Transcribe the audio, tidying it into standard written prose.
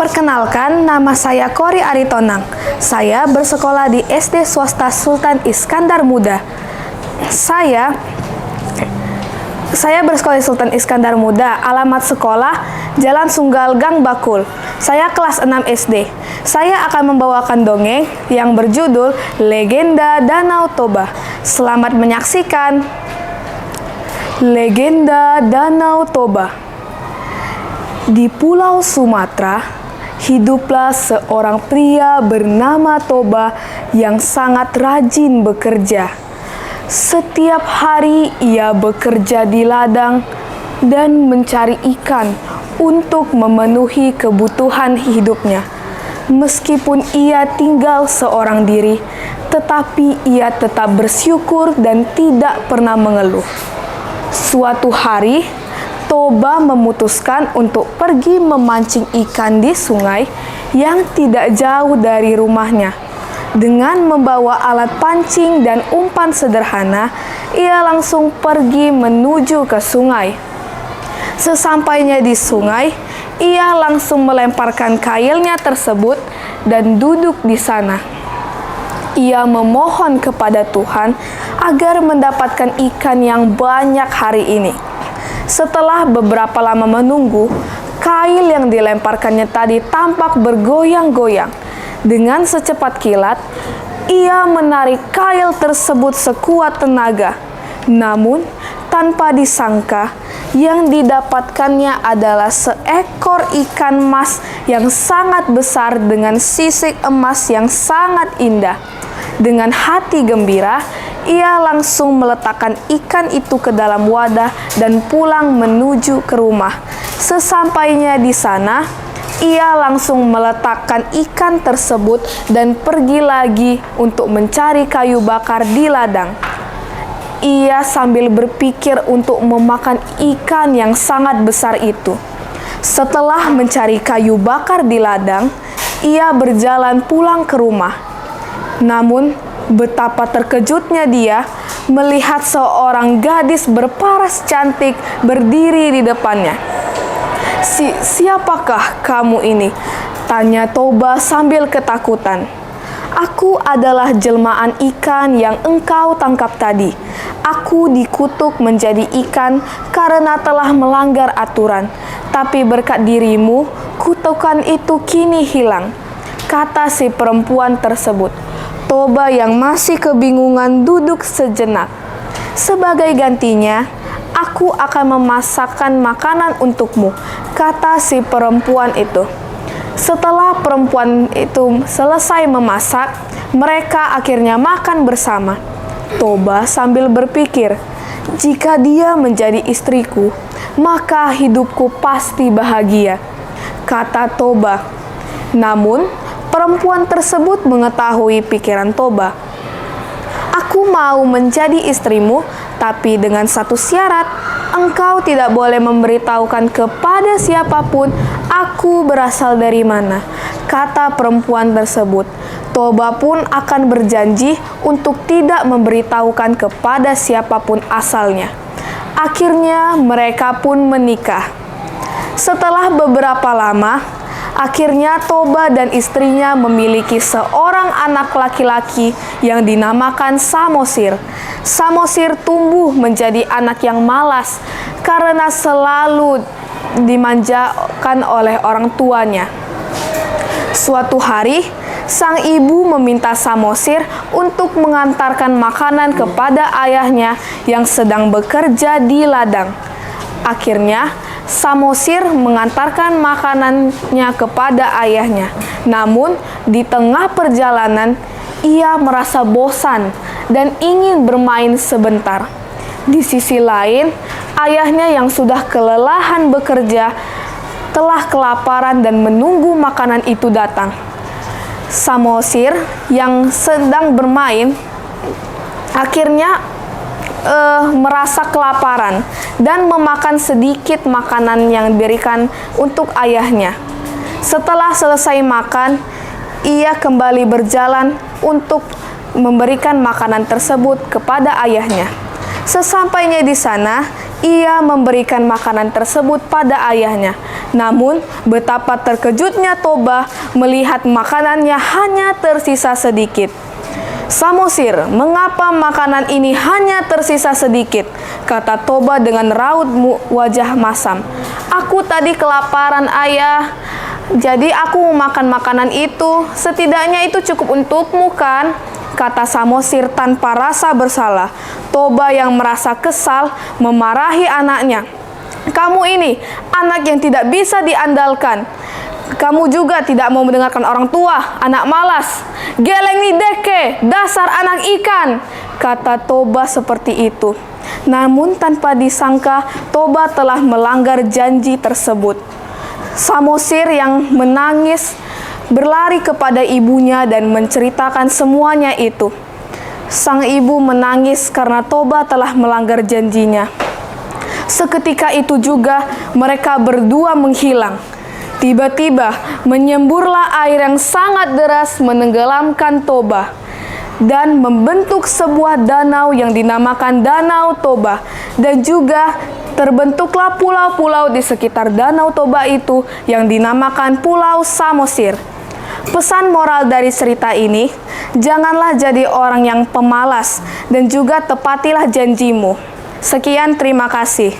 Perkenalkan, nama saya Kori Aritonang. Saya bersekolah di SD Swasta Sultan Iskandar Muda. Saya bersekolah di Sultan Iskandar Muda. Alamat sekolah Jalan Sunggal Gang Bakul. Saya kelas 6 SD. Saya akan membawakan dongeng yang berjudul Legenda Danau Toba. Selamat menyaksikan. Legenda Danau Toba. Di Pulau Sumatera, hiduplah seorang pria bernama Toba yang sangat rajin bekerja. Setiap hari ia bekerja di ladang dan mencari ikan untuk memenuhi kebutuhan hidupnya. Meskipun ia tinggal seorang diri, tetapi ia tetap bersyukur dan tidak pernah mengeluh. Suatu hari, Toba memutuskan untuk pergi memancing ikan di sungai yang tidak jauh dari rumahnya. Dengan membawa alat pancing dan umpan sederhana, ia langsung pergi menuju ke sungai. Sesampainya di sungai, ia langsung melemparkan kailnya tersebut dan duduk di sana. Ia memohon kepada Tuhan agar mendapatkan ikan yang banyak hari ini. Setelah beberapa lama menunggu, kail yang dilemparkannya tadi tampak bergoyang-goyang. Dengan secepat kilat, ia menarik kail tersebut sekuat tenaga. Namun, tanpa disangka, yang didapatkannya adalah seekor ikan mas yang sangat besar dengan sisik emas yang sangat indah. Dengan hati gembira, ia langsung meletakkan ikan itu ke dalam wadah dan pulang menuju ke rumah. Sesampainya di sana, ia langsung meletakkan ikan tersebut dan pergi lagi untuk mencari kayu bakar di ladang. Ia sambil berpikir untuk memakan ikan yang sangat besar itu. Setelah mencari kayu bakar di ladang, ia berjalan pulang ke rumah. Namun, betapa terkejutnya dia melihat seorang gadis berparas cantik berdiri di depannya. Siapakah kamu ini? Tanya Toba sambil ketakutan. Aku adalah jelmaan ikan yang engkau tangkap tadi. Aku dikutuk menjadi ikan karena telah melanggar aturan. Tapi berkat dirimu, kutukan itu kini hilang, kata si perempuan tersebut. Toba yang masih kebingungan duduk sejenak. Sebagai gantinya, aku akan memasakkan makanan untukmu, kata si perempuan itu. Setelah perempuan itu selesai memasak, mereka akhirnya makan bersama. Toba sambil berpikir, jika dia menjadi istriku, maka hidupku pasti bahagia, kata Toba. Namun, perempuan tersebut mengetahui pikiran Toba. Aku mau menjadi istrimu, tapi dengan satu syarat, engkau tidak boleh memberitahukan kepada siapapun aku berasal dari mana, kata perempuan tersebut. Toba pun akan berjanji untuk tidak memberitahukan kepada siapapun asalnya. Akhirnya mereka pun menikah. Setelah beberapa lama, akhirnya Toba dan istrinya memiliki seorang anak laki-laki yang dinamakan Samosir. Samosir tumbuh menjadi anak yang malas karena selalu dimanjakan oleh orang tuanya. Suatu hari, sang ibu meminta Samosir untuk mengantarkan makanan kepada ayahnya yang sedang bekerja di ladang. Akhirnya, Samosir mengantarkan makanannya kepada ayahnya. Namun, di tengah perjalanan, ia merasa bosan dan ingin bermain sebentar. Di sisi lain, ayahnya yang sudah kelelahan bekerja telah kelaparan dan menunggu makanan itu datang. Samosir yang sedang bermain akhirnya merasa kelaparan dan memakan sedikit makanan yang diberikan untuk ayahnya. Setelah selesai makan, ia kembali berjalan untuk memberikan makanan tersebut kepada ayahnya. Sesampainya di sana, ia memberikan makanan tersebut pada ayahnya. Namun, betapa terkejutnya Toba melihat makanannya hanya tersisa sedikit. "Samosir, mengapa makanan ini hanya tersisa sedikit?" kata Toba dengan raut wajah masam. "Aku tadi kelaparan, ayah. Jadi aku makan makanan itu. Setidaknya itu cukup untukmu, kan?" kata Samosir tanpa rasa bersalah. Toba yang merasa kesal memarahi anaknya. "Kamu ini anak yang tidak bisa diandalkan. Kamu juga tidak mau mendengarkan orang tua, anak malas. Geleng ni deke, dasar anak ikan," kata Toba seperti itu. Namun tanpa disangka, Toba telah melanggar janji tersebut. Samosir yang menangis berlari kepada ibunya dan menceritakan semuanya itu. Sang ibu menangis karena Toba telah melanggar janjinya. Seketika itu juga mereka berdua menghilang. Tiba-tiba menyemburlah air yang sangat deras menenggelamkan Toba dan membentuk sebuah danau yang dinamakan Danau Toba, dan juga terbentuklah pulau-pulau di sekitar Danau Toba itu yang dinamakan Pulau Samosir. Pesan moral dari cerita ini, janganlah jadi orang yang pemalas dan juga tepatilah janjimu. Sekian, terima kasih.